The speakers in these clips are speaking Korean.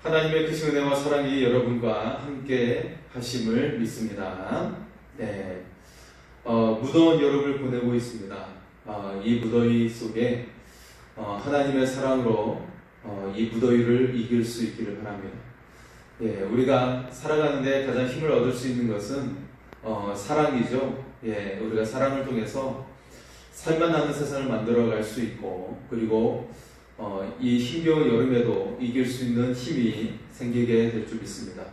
하나님의 크신 은혜와 사랑이 여러분과 함께 하심을 믿습니다. 네, 무더운 여름을 보내고 있습니다. 이 무더위 속에 하나님의 사랑으로 이 무더위를 이길 수 있기를 바랍니다. 예, 우리가 살아가는데 가장 힘을 얻을 수 있는 것은 사랑이죠. 예, 우리가 사랑을 통해서 살만 나는 세상을 만들어갈 수 있고, 그리고 이 힘겨운 여름에도 이길 수 있는 힘이 생기게 될 줄 믿습니다.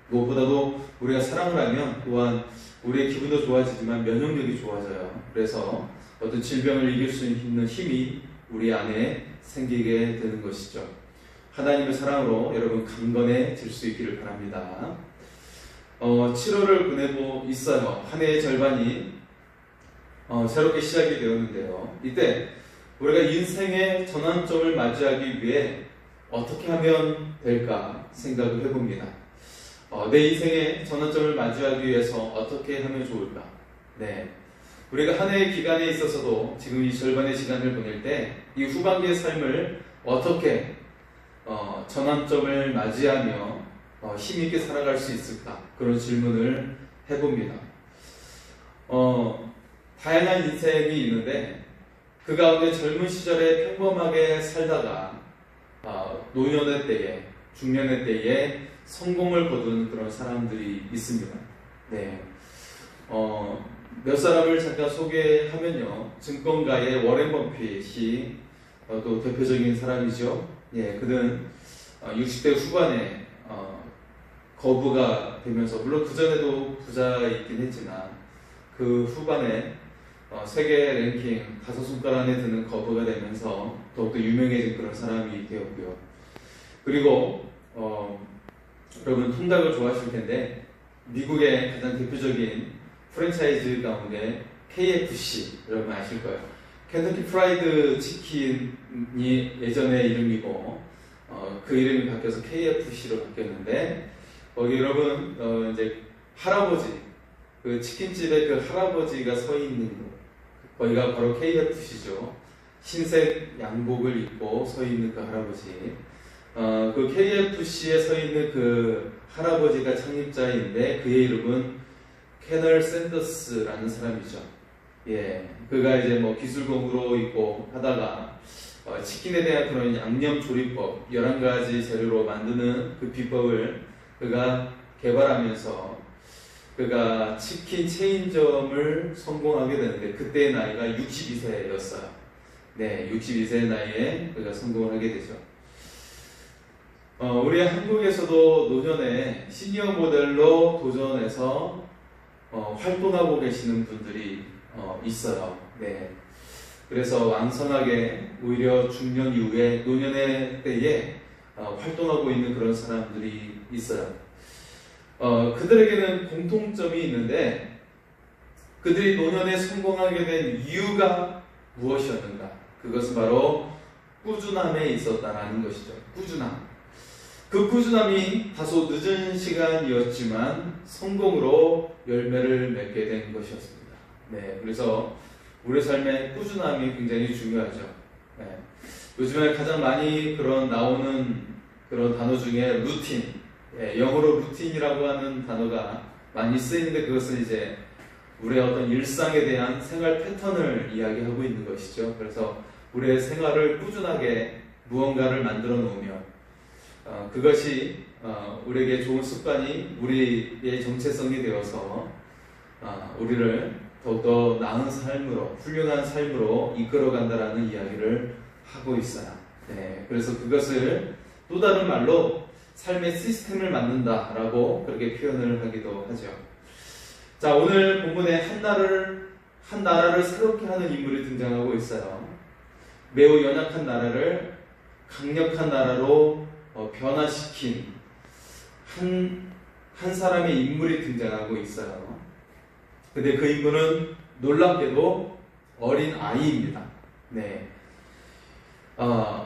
무엇보다도 우리가 사랑을 하면 또한 우리의 기분도 좋아지지만 면역력이 좋아져요. 그래서 어떤 질병을 이길 수 있는 힘이 우리 안에 생기게 되는 것이죠. 하나님의 사랑으로 여러분 강건해질 수 있기를 바랍니다. 7월을 보내고 있어요. 한 해의 절반이 새롭게 시작이 되었는데요. 이때 우리가 인생의 전환점을 맞이하기 위해 어떻게 하면 될까 생각을 해봅니다. 내 인생의 전환점을 맞이하기 위해서 어떻게 하면 좋을까? 네, 우리가 한 해의 기간에 있어서도 지금 이 절반의 시간을 보낼 때 이 후반기의 삶을 어떻게 전환점을 맞이하며 힘있게 살아갈 수 있을까? 그런 질문을 해봅니다. 다양한 인생이 있는데 그 가운데 젊은 시절에 평범하게 살다가 노년의 때에, 중년의 때에 성공을 거둔 그런 사람들이 있습니다. 네, 몇 사람을 잠깐 소개하면요, 증권가의 워렌 버핏이 또 대표적인 사람이죠. 예, 그는 60대 후반에 거부가 되면서, 물론 그 전에도 부자이긴 했지만 그 후반에 세계 랭킹 5손가락 안에 드는 거부가 되면서 더욱더 유명해진 그런 사람이 되었고요. 그리고 여러분 통닭을 좋아하실 텐데 미국의 가장 대표적인 프랜차이즈 가운데 KFC, 여러분 아실 거예요. 켄터키 프라이드 치킨이 예전의 이름이고 그 이름이 바뀌어서 KFC로 바뀌었는데, 거기 여러분 이제 할아버지, 그 치킨집에 그 할아버지가 서 있는 거기가 바로 KFC죠. 흰색 양복을 입고 서 있는 그 할아버지. 그 KFC에 서 있는 그 할아버지가 창립자인데 그의 이름은 캐널 샌더스라는 사람이죠. 예, 그가 이제 뭐 기술공으로 있고 하다가 치킨에 대한 그런 양념 조리법, 11가지 재료로 만드는 그 비법을 그가 개발하면서 그가 치킨 체인점을 성공하게 되는데 그때의 나이가 62세였어요. 네, 62세 나이에 그가 성공을 하게 되죠. 우리 한국에서도 노년에 시니어 모델로 도전해서 활동하고 계시는 분들이 있어요. 네, 그래서 왕성하게 오히려 중년 이후에 노년의 때에 활동하고 있는 그런 사람들이 있어요. 그들에게는 공통점이 있는데 그들이 노년에 성공하게 된 이유가 무엇이었는가? 그것은 바로 꾸준함에 있었다라는 것이죠. 꾸준함. 그 꾸준함이 다소 늦은 시간이었지만 성공으로 열매를 맺게 된 것이었습니다. 네, 그래서 우리 삶의 꾸준함이 굉장히 중요하죠. 네. 요즘에 가장 많이 나오는 그런 단어 중에 루틴, 예, 영어로 루틴이라고 하는 단어가 많이 쓰이는데 그것은 이제 우리의 어떤 일상에 대한 생활 패턴을 이야기하고 있는 것이죠. 그래서 우리의 생활을 꾸준하게 무언가를 만들어 놓으면 그것이 우리에게 좋은 습관이 우리의 정체성이 되어서 우리를 더욱더 나은 삶으로, 훌륭한 삶으로 이끌어간다라는 이야기를 하고 있어요. 네, 그래서 그것을 또 다른 말로 삶의 시스템을 만든다라고 그렇게 표현을 하기도 하죠. 자, 오늘 본문에 한 나라를 새롭게 하는 인물이 등장하고 있어요. 매우 연약한 나라를 강력한 나라로 변화시킨 한 사람의 인물이 등장하고 있어요. 근데 그 인물은 놀랍게도 어린 아이입니다. 네.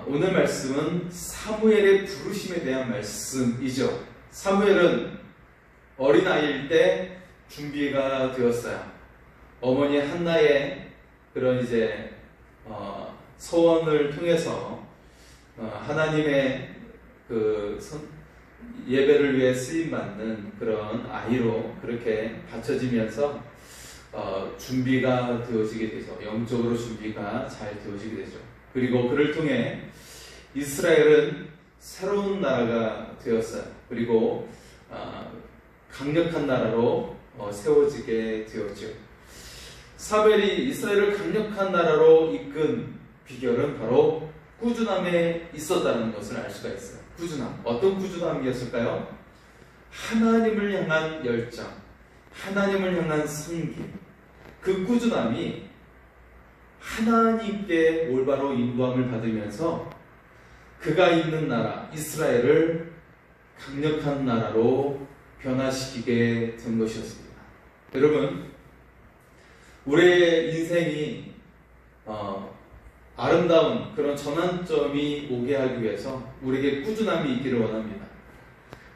오늘 말씀은 사무엘의 부르심에 대한 말씀이죠. 사무엘은 어린 아이일 때 준비가 되었어요. 어머니 한나의 그런 이제 서원을 통해서 하나님의 그 예배를 위해 쓰임받는 그런 아이로 그렇게 받쳐지면서 준비가 되어지게 되죠. 영적으로 준비가 잘 되어지게 되죠. 그리고 그를 통해 이스라엘은 새로운 나라가 되었어요. 그리고 강력한 나라로 세워지게 되었죠. 사무엘이 이스라엘을 강력한 나라로 이끈 비결은 바로 꾸준함에 있었다는 것을 알 수가 있어요. 꾸준함. 어떤 꾸준함이었을까요? 하나님을 향한 열정, 하나님을 향한 섬김. 그 꾸준함이 하나님께 올바로 인도함을 받으면서 그가 있는 나라, 이스라엘을 강력한 나라로 변화시키게 된 것이었습니다. 여러분, 우리의 인생이 아름다운 그런 전환점이 오게 하기 위해서 우리에게 꾸준함이 있기를 원합니다.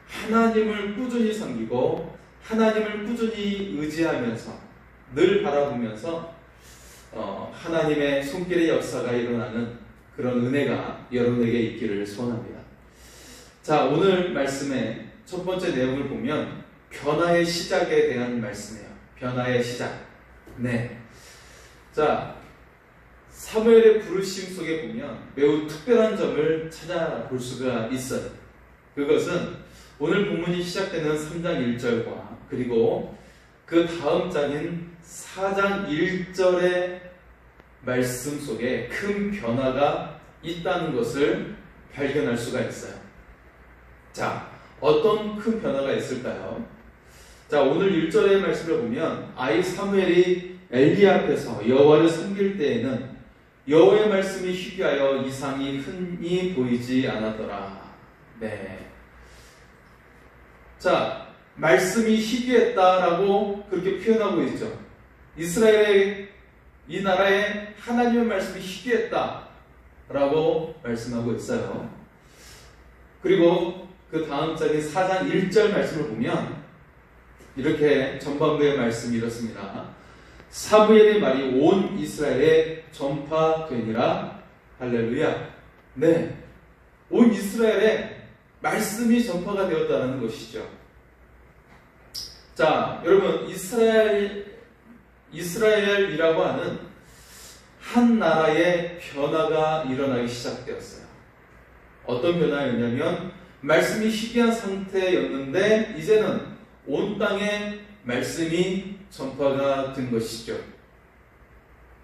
하나님을 꾸준히 섬기고 하나님을 꾸준히 의지하면서 늘 바라보면서 하나님의 손길의 역사가 일어나는 그런 은혜가 여러분에게 있기를 소원합니다. 자, 오늘 말씀의 첫 번째 내용을 보면 변화의 시작에 대한 말씀이에요. 변화의 시작. 네. 자, 사무엘의 부르심 속에 보면 매우 특별한 점을 찾아볼 수가 있어요. 그것은 오늘 본문이 시작되는 3장 1절과 그리고 그 다음 장인 4장 1절의 말씀 속에 큰 변화가 있다는 것을 발견할 수가 있어요. 자, 어떤 큰 변화가 있을까요? 자, 오늘 1절의 말씀을 보면 아이 사무엘이 엘리 앞에서 여호와를 섬길 때에는 여호와의 말씀이 희귀하여 이상이 흔히 보이지 않았더라. 네. 자, 말씀이 희귀했다라고 그렇게 표현하고 있죠. 이스라엘의 이 나라에 하나님의 말씀이 희귀했다라고 말씀하고 있어요. 그리고 그 다음 장인 4장 1절 말씀을 보면 이렇게 전반부의 말씀이 이렇습니다. 사무엘의 말이 온 이스라엘에 전파되니라. 할렐루야. 네, 온 이스라엘에 말씀이 전파가 되었다는 것이죠. 자, 여러분, 이스라엘이라고 하는 한 나라의 변화가 일어나기 시작되었어요. 어떤 변화였냐면 말씀이 희귀한 상태였는데 이제는 온 땅에 말씀이 전파가 된 것이죠.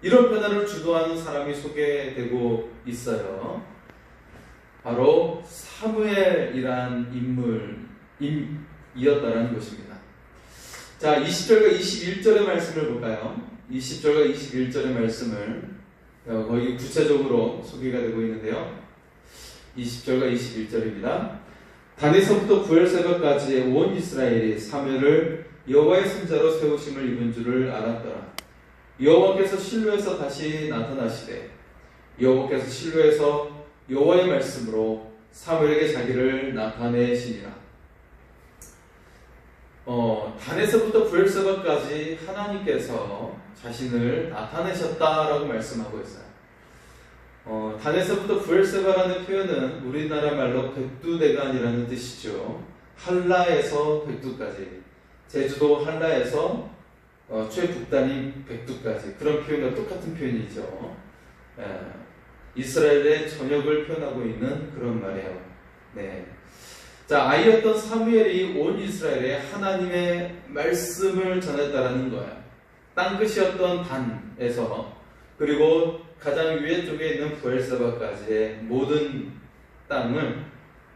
이런 변화를 주도하는 사람이 소개되고 있어요. 바로 사무엘이란 인물이었다는 것입니다. 자, 20절과 21절의 말씀을 볼까요? 20절과 21절의 말씀을 거기 구체적으로 소개가 되고 있는데요. 20절과 21절입니다. 단에서부터 부엘세바까지 온 이스라엘이 사무엘을 여호와의 선자로 세우심을 입은 줄을 알았더라. 여호와께서 실로에서 다시 나타나시되 여호와께서 실로에서 여호와의 말씀으로 사무엘에게 자기를 나타내시니라. 단에서부터 부엘세바까지 하나님께서 자신을 나타내셨다라고 말씀하고 있어요. 단에서부터 부엘세바라는 표현은 우리나라 말로 백두대간이라는 뜻이죠. 한라에서 백두까지, 제주도 한라에서 최북단인 백두까지, 그런 표현과 똑같은 표현이죠. 이스라엘의 전역을 표현하고 있는 그런 말이에요. 네. 자, 아이였던 사무엘이 온 이스라엘에 하나님의 말씀을 전했다라는 거예요. 땅끝이었던 단에서 그리고 가장 위에 쪽에 있는 부엘세바까지의 모든 땅을,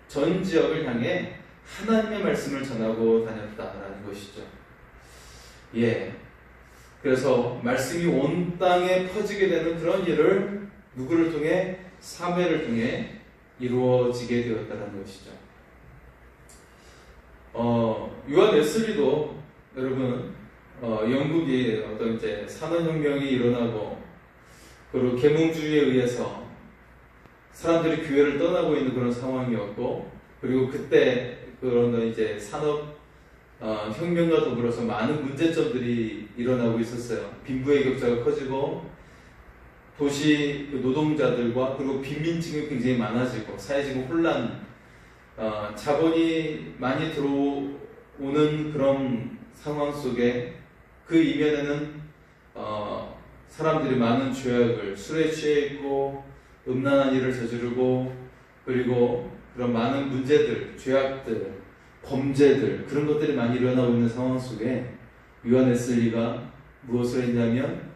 전 지역을 향해 하나님의 말씀을 전하고 다녔다라는 것이죠. 예. 그래서 말씀이 온 땅에 퍼지게 되는 그런 일을 누구를 통해? 사무엘을 통해 이루어지게 되었다는 것이죠. 요한 웨슬리도 여러분, 영국이 어떤 이제 산업혁명이 일어나고 그리고 계몽주의에 의해서 사람들이 교회를 떠나고 있는 그런 상황이었고, 그리고 그때 그런 이제 산업 혁명과 더불어서 많은 문제점들이 일어나고 있었어요. 빈부의 격차가 커지고 도시 노동자들과 그리고 빈민층이 굉장히 많아지고 사회적 혼란, 자본이 많이 들어오는 그런 상황 속에 그 이면에는 사람들이 많은 죄악을, 술에 취해 있고 음란한 일을 저지르고, 그리고 그런 많은 문제들, 죄악들, 범죄들, 그런 것들이 많이 일어나고 있는 상황 속에 요한 웨슬리가 무엇을 했냐면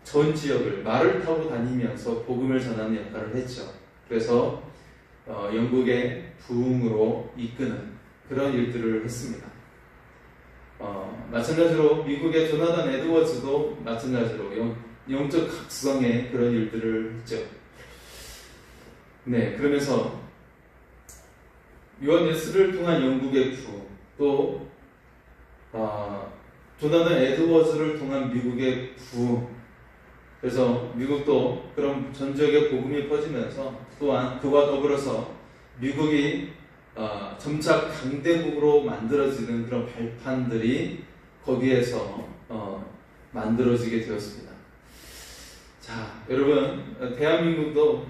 전 지역을 말을 타고 다니면서 복음을 전하는 역할을 했죠. 그래서 영국의 부흥으로 이끄는 그런 일들을 했습니다. 마찬가지로 미국의 조나단 에드워즈도 마찬가지로 영적 각성의 그런 일들을 했죠. 네, 그러면서 요한 웨슬리를 통한 영국의 부흥, 또 조나단 에드워즈를 통한 미국의 부흥, 그래서 미국도 그런 전 지역에 복음이 퍼지면서 또한 그와 더불어서 미국이 점차 강대국으로 만들어지는 그런 발판들이 거기에서 만들어지게 되었습니다. 자, 여러분, 대한민국도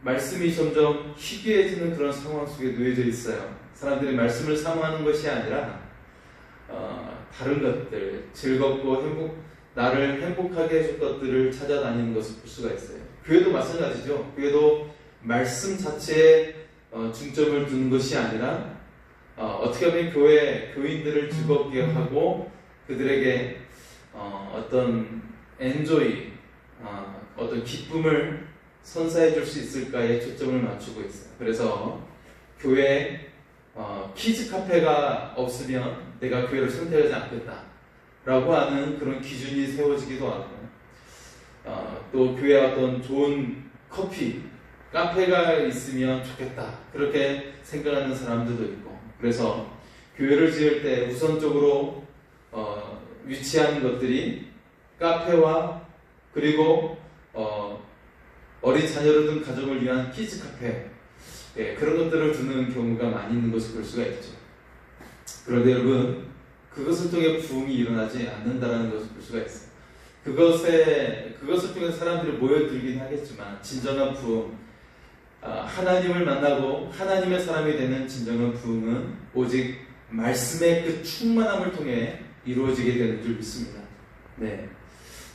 말씀이 점점 희귀해지는 그런 상황 속에 놓여져 있어요. 사람들이 말씀을 사모하는 것이 아니라 다른 것들, 즐겁고 나를 행복하게 해줄 것들을 찾아다니는 것을 볼 수가 있어요. 교회도 마찬가지죠. 교회도 말씀 자체에 중점을 두는 것이 아니라 어떻게 하면 교인들을 즐겁게 하고 그들에게 어떤 엔조이, 어떤 기쁨을 선사해 줄 수 있을까에 초점을 맞추고 있어요. 그래서 교회에 키즈 카페가 없으면 내가 교회를 선택하지 않겠다 라고 하는 그런 기준이 세워지기도 하고, 또 교회에 어떤 좋은 커피, 카페가 있으면 좋겠다 그렇게 생각하는 사람들도 있고, 그래서 교회를 지을 때 우선적으로 위치하는 것들이 카페와 그리고 어린 자녀를 둔 가정을 위한 키즈 카페, 그런 것들을 두는 경우가 많이 있는 것을 볼 수가 있죠. 그런데 여러분, 그것을 통해 부흥이 일어나지 않는다는 것을 볼 수가 있어요. 그것을 통해 사람들이 모여들긴 하겠지만 진정한 부흥, 하나님을 만나고 하나님의 사람이 되는 진정한 부흥은 오직 말씀의 그 충만함을 통해 이루어지게 되는 줄 믿습니다. 네.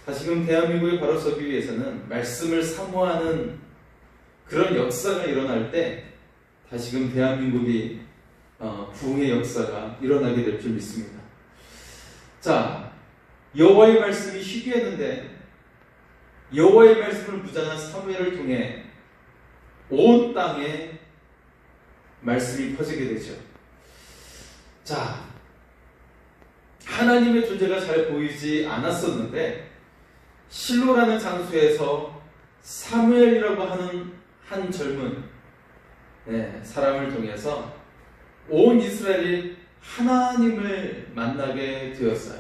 다시금 대한민국이 바로 서기 위해서는 말씀을 사모하는 그런 역사가 일어날 때 다시금 대한민국이 부흥의 역사가 일어나게 될 줄 믿습니다. 자, 여호와의 말씀이 희귀했는데 여호와의 말씀을 무장한 사무엘을 통해 온 땅에 말씀이 퍼지게 되죠. 자, 하나님의 존재가 잘 보이지 않았었는데 실로라는 장소에서 사무엘이라고 하는 한 젊은 사람을 통해서 온 이스라엘이 하나님을 만나게 되었어요.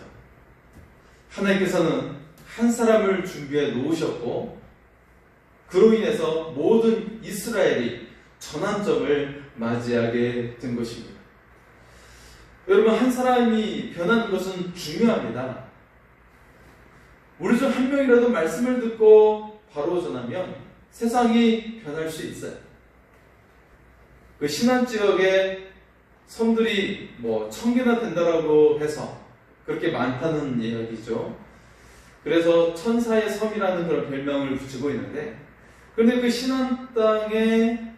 하나님께서는 한 사람을 준비해 놓으셨고 그로 인해서 모든 이스라엘이 전환점을 맞이하게 된 것입니다. 여러분, 한 사람이 변하는 것은 중요합니다. 우리 중 한 명이라도 말씀을 듣고 바로 전하면 세상이 변할 수 있어요. 그 신안 지역에 섬들이 1000개나 된다라고 해서 그렇게 많다는 이야기죠. 그래서 천사의 섬이라는 그런 별명을 붙이고 있는데, 그런데 그 신안 땅에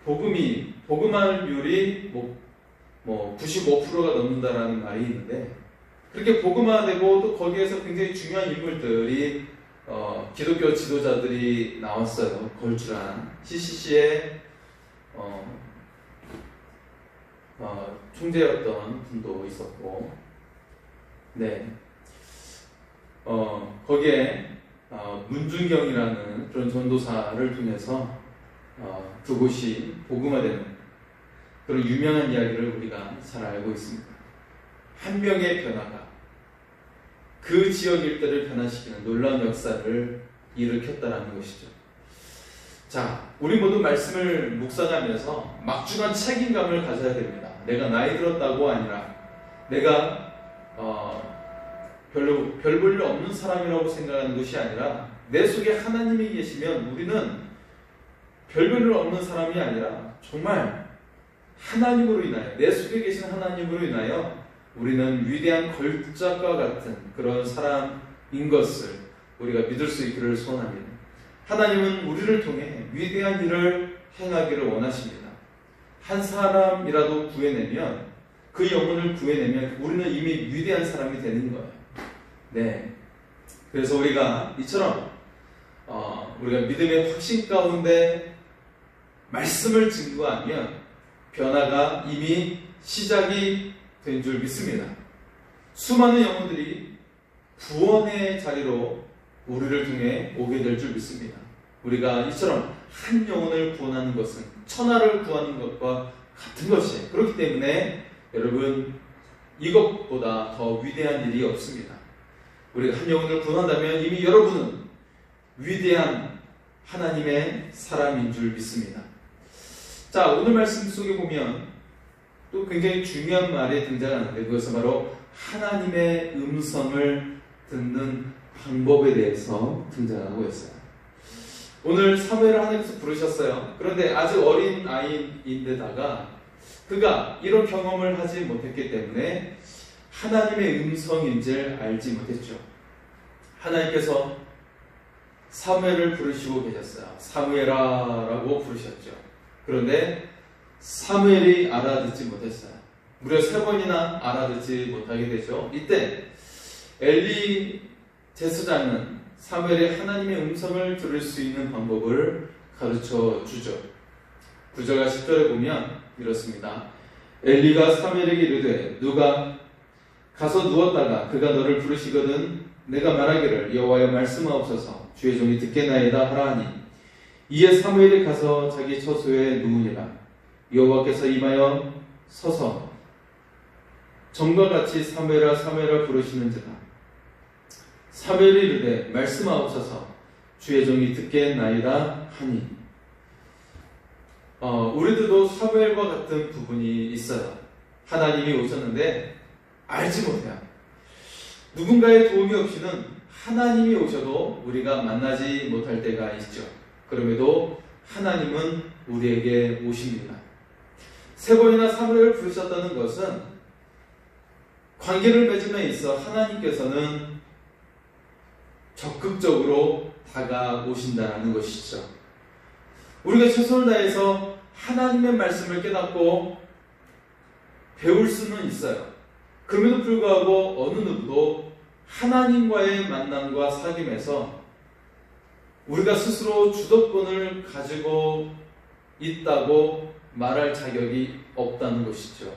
복음화율이 95%가 넘는다라는 말이 있는데, 그렇게 복음화되고 또 거기에서 굉장히 중요한 인물들이 기독교 지도자들이 나왔어요. 걸출한 CCC의 총재였던 분도 있었고, 거기에 문준경이라는 그런 전도사를 통해서 그곳이 복음화되는 그런 유명한 이야기를 우리가 잘 알고 있습니다. 한 명의 변화가 그 지역 일대를 변화시키는 놀라운 역사를 일으켰다라는 것이죠. 자, 우리 모두 말씀을 묵상하면서 막중한 책임감을 가져야 됩니다. 내가 나이 들었다고 아니라 내가 별로 별 볼 일 없는 사람이라고 생각하는 것이 아니라 내 속에 하나님이 계시면 우리는 별 볼 일 없는 사람이 아니라 정말 하나님으로 인하여, 내 속에 계신 하나님으로 인하여 우리는 위대한 걸작과 같은 그런 사람인 것을 우리가 믿을 수 있기를 소원합니다. 하나님은 우리를 통해 위대한 일을 행하기를 원하십니다. 한 사람이라도 구해내면, 그 영혼을 구해내면 우리는 이미 위대한 사람이 되는 거예요. 네. 그래서 우리가 이처럼 우리가 믿음의 확신 가운데 말씀을 증거하면 변화가 이미 시작이 된 줄 믿습니다. 수많은 영혼들이 구원의 자리로 우리를 통해 오게 될 줄 믿습니다. 우리가 이처럼 한 영혼을 구원하는 것은 천하를 구하는 것과 같은 것이에요. 그렇기 때문에 여러분, 이것보다 더 위대한 일이 없습니다. 우리가 한 영혼을 구원한다면 이미 여러분은 위대한 하나님의 사람인 줄 믿습니다. 자, 오늘 말씀 속에 보면 또 굉장히 중요한 말이 등장하는데, 그것은 바로 하나님의 음성을 듣는 방법에 대해서 등장하고 있어요. 오늘 사무엘을 하나님께서 부르셨어요. 그런데 아직 어린 아이인데다가 그가 이런 경험을 하지 못했기 때문에 하나님의 음성인지를 알지 못했죠. 하나님께서 사무엘을 부르시고 계셨어요. 사무엘아라고 부르셨죠. 그런데 사무엘이 알아듣지 못했어요. 무려 3번이나 알아듣지 못하게 되죠. 이때 엘리 제사장은 사무엘이 하나님의 음성을 들을 수 있는 방법을 가르쳐 주죠. 9절과 10절에 보면 이렇습니다. 엘리가 사무엘에게 이르되 누가 가서 누웠다가 그가 너를 부르시거든 내가 말하기를 여호와여 말씀하옵소서 주의 종이 듣겠나이다 하라 하니 이에 사무엘이 가서 자기 처소에 누우니라. 여호와께서 임하여 서서 전과 같이 사무엘아 사무엘아 부르시는지라. 사무엘이 이르되 말씀하옵소서 주의 종이 듣겠나이다 하니. 우리들도 사무엘과 같은 부분이 있어요. 하나님이 오셨는데 알지 못해요. 누군가의 도움이 없이는 하나님이 오셔도 우리가 만나지 못할 때가 있죠. 그럼에도 하나님은 우리에게 오십니다. 3번이나 사무엘을 부르셨다는 것은 관계를 맺음에 있어 하나님께서는 적극적으로 다가오신다는 것이죠. 우리가 최선을 다해서 하나님의 말씀을 깨닫고 배울 수는 있어요. 그럼에도 불구하고 어느 누구도 하나님과의 만남과 사귐에서 우리가 스스로 주도권을 가지고 있다고 말할 자격이 없다는 것이죠.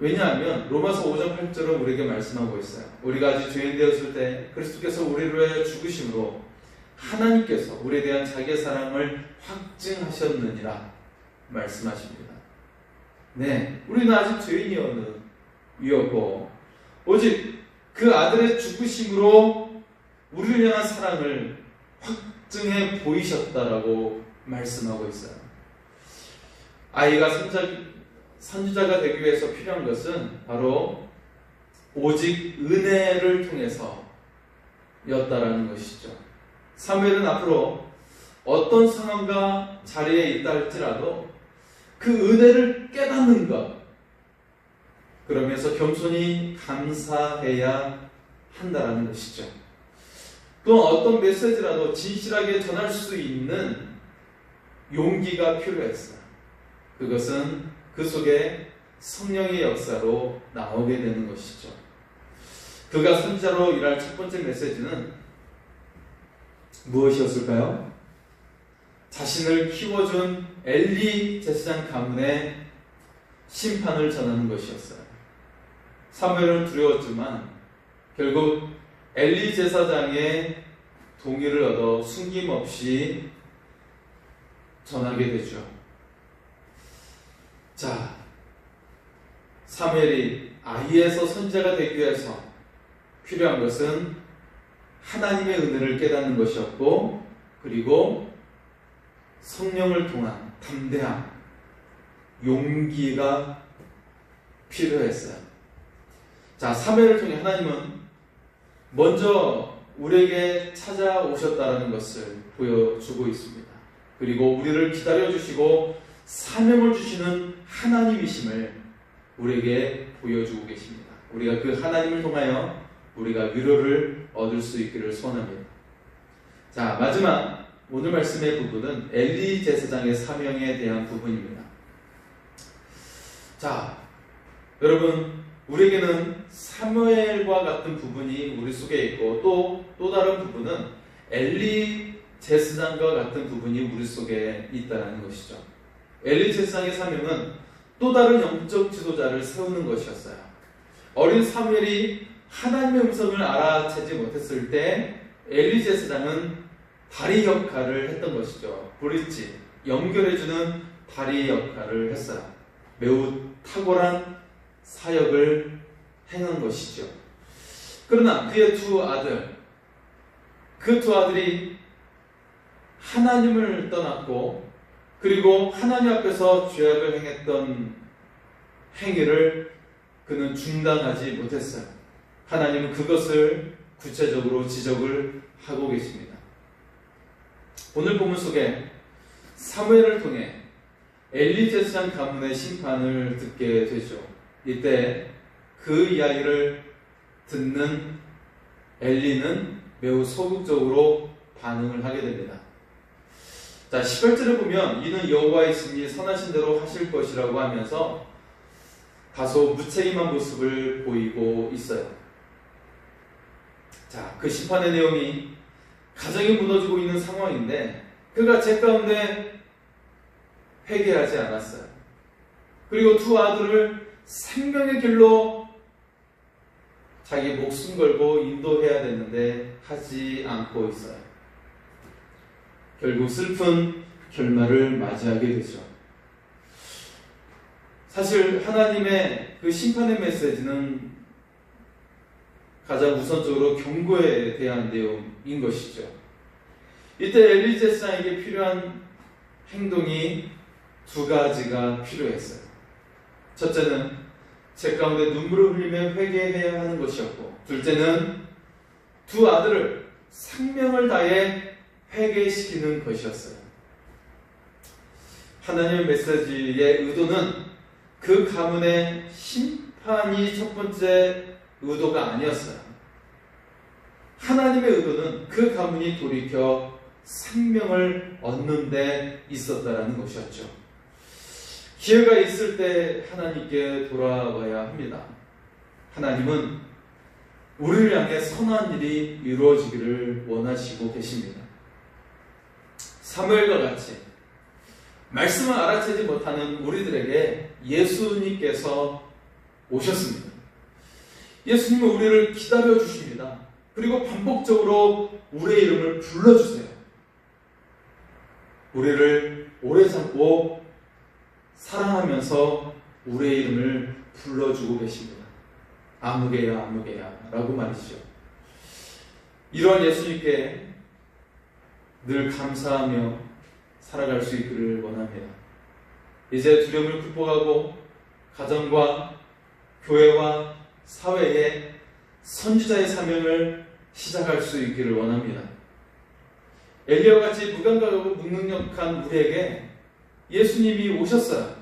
왜냐하면 로마서 5장 8절은 우리에게 말씀하고 있어요. 우리가 아직 죄인 되었을 때 그리스도께서 우리를 위하여 죽으심으로 하나님께서 우리에 대한 자기의 사랑을 확증하셨느니라 말씀하십니다. 네, 우리는 아직 죄인이었고 오직 그 아들의 죽으심으로 우리를 향한 사랑을 확증해 보이셨다라고 말씀하고 있어요. 아이가 선지자가 되기 위해서 필요한 것은 바로 오직 은혜를 통해서 였다라는 것이죠. 사무엘은 앞으로 어떤 상황과 자리에 있다 할지라도 그 은혜를 깨닫는 것, 그러면서 겸손히 감사해야 한다라는 것이죠. 또 어떤 메시지라도 진실하게 전할 수 있는 용기가 필요했어요. 그것은 그 속에 성령의 역사로 나오게 되는 것이죠. 그가 선지자로 일할 첫 번째 메시지는 무엇이었을까요? 자신을 키워준 엘리 제사장 가문의 심판을 전하는 것이었어요. 사무엘은 두려웠지만 결국 엘리 제사장의 동의를 얻어 숨김없이 전하게 되죠. 자, 사무엘이 아이에서 선지자가 되기 위해서 필요한 것은 하나님의 은혜를 깨닫는 것이었고, 그리고 성령을 통한 담대함, 용기가 필요했어요. 자, 사무엘을 통해 하나님은 먼저 우리에게 찾아오셨다는 것을 보여주고 있습니다. 그리고 우리를 기다려주시고 사명을 주시는 하나님이심을 우리에게 보여주고 계십니다. 우리가 그 하나님을 통하여 우리가 위로를 얻을 수 있기를 소원합니다. 자, 마지막 오늘 말씀의 부분은 엘리 제사장의 사명에 대한 부분입니다. 자, 여러분, 우리에게는 사무엘과 같은 부분이 우리 속에 있고 또 다른 부분은 엘리 제사장과 같은 부분이 우리 속에 있다는 것이죠. 엘리 제사장의 사명은 또 다른 영적 지도자를 세우는 것이었어요. 어린 사무엘이 하나님의 음성을 알아채지 못했을 때 엘리 제사장은 다리 역할을 했던 것이죠. 브릿지, 연결해주는 다리 역할을 했어요. 매우 탁월한 사역을 행한 것이죠. 그러나 그의 두 아들, 그 두 아들이 하나님을 떠났고 그리고 하나님 앞에서 죄악을 행했던 행위를 그는 중단하지 못했어요. 하나님은 그것을 구체적으로 지적을 하고 계십니다. 오늘 본문 속에 사무엘을 통해 엘리 제사장 가문의 심판을 듣게 되죠. 이때 그 이야기를 듣는 엘리는 매우 소극적으로 반응을 하게 됩니다. 자, 18절을 보면 이는 여호와의 심히 선하신 대로 하실 것이라고 하면서 다소 무책임한 모습을 보이고 있어요. 자, 그 심판의 내용이 가정이 무너지고 있는 상황인데 그가 제 가운데 회개하지 않았어요. 그리고 두 아들을 생명의 길로 자기 목숨 걸고 인도해야 되는데 하지 않고 있어요. 결국 슬픈 결말을 맞이하게 되죠. 사실 하나님의 그 심판의 메시지는 가장 우선적으로 경고에 대한 내용인 것이죠. 이때 엘리 제사장에게 필요한 행동이 두 가지가 필요했어요. 첫째는 제 가운데 눈물을 흘리며 회개해야 하는 것이었고, 둘째는 두 아들을 생명을 다해 회개시키는 것이었어요. 하나님의 메시지의 의도는 그 가문의 심판이 첫 번째 의도가 아니었어요. 하나님의 의도는 그 가문이 돌이켜 생명을 얻는 데 있었다라는 것이었죠. 기회가 있을 때 하나님께 돌아와야 합니다. 하나님은 우리를 향해 선한 일이 이루어지기를 원하시고 계십니다. 사무엘과 같이 말씀을 알아채지 못하는 우리들에게 예수님께서 오셨습니다. 예수님은 우리를 기다려 주십니다. 그리고 반복적으로 우리의 이름을 불러주세요. 우리를 오래 참고 사랑하면서 우리의 이름을 불러주고 계십니다. 아무개야 아무개야 라고 말이죠. 이러한 예수님께 늘 감사하며 살아갈 수 있기를 원합니다. 이제 두려움을 극복하고 가정과 교회와 사회에 선지자의 사명을 시작할 수 있기를 원합니다. 엘리야와 같이 무감각하고 무능력한 우리에게 예수님이 오셨어요.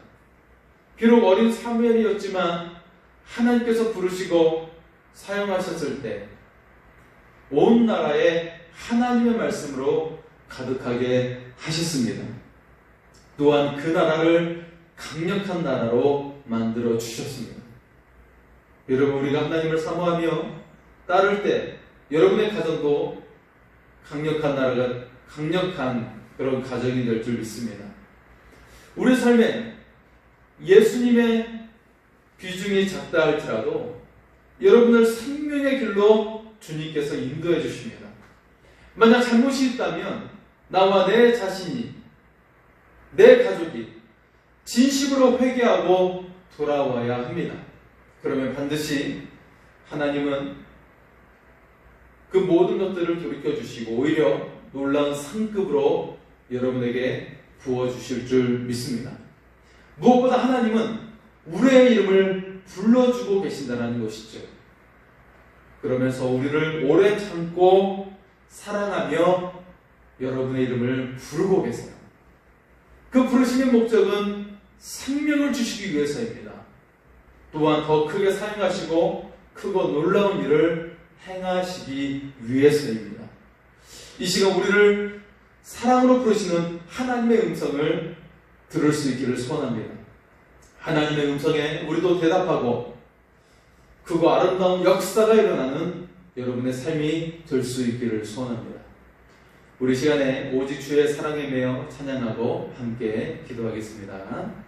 비록 어린 사무엘이었지만 하나님께서 부르시고 사용하셨을 때 온 나라에 하나님의 말씀으로 가득하게 하셨습니다. 또한 그 나라를 강력한 나라로 만들어 주셨습니다. 여러분, 우리가 하나님을 사모하며 따를 때 여러분의 가정도 강력한 나라가 강력한 그런 가정이 될 줄 믿습니다. 우리 삶에 예수님의 비중이 작다 할지라도 여러분을 생명의 길로 주님께서 인도해 주십니다. 만약 잘못이 있다면 나와 내 자신이, 내 가족이 진심으로 회개하고 돌아와야 합니다. 그러면 반드시 하나님은 그 모든 것들을 돌이켜 주시고 오히려 놀라운 상급으로 여러분에게 부어주실 줄 믿습니다. 무엇보다 하나님은 우리의 이름을 불러주고 계신다는 것이죠. 그러면서 우리를 오래 참고 사랑하며 여러분의 이름을 부르고 계세요. 그 부르심의 목적은 생명을 주시기 위해서입니다. 또한 더 크게 사용하시고 크고 놀라운 일을 행하시기 위해서입니다. 이 시간 우리를 사랑으로 부르시는 하나님의 음성을 들을 수 있기를 소원합니다. 하나님의 음성에 우리도 대답하고 크고 아름다운 역사가 일어나는 여러분의 삶이 될 수 있기를 소원합니다. 우리 시간에 오직 주의 사랑에 매여 찬양하고 함께 기도하겠습니다.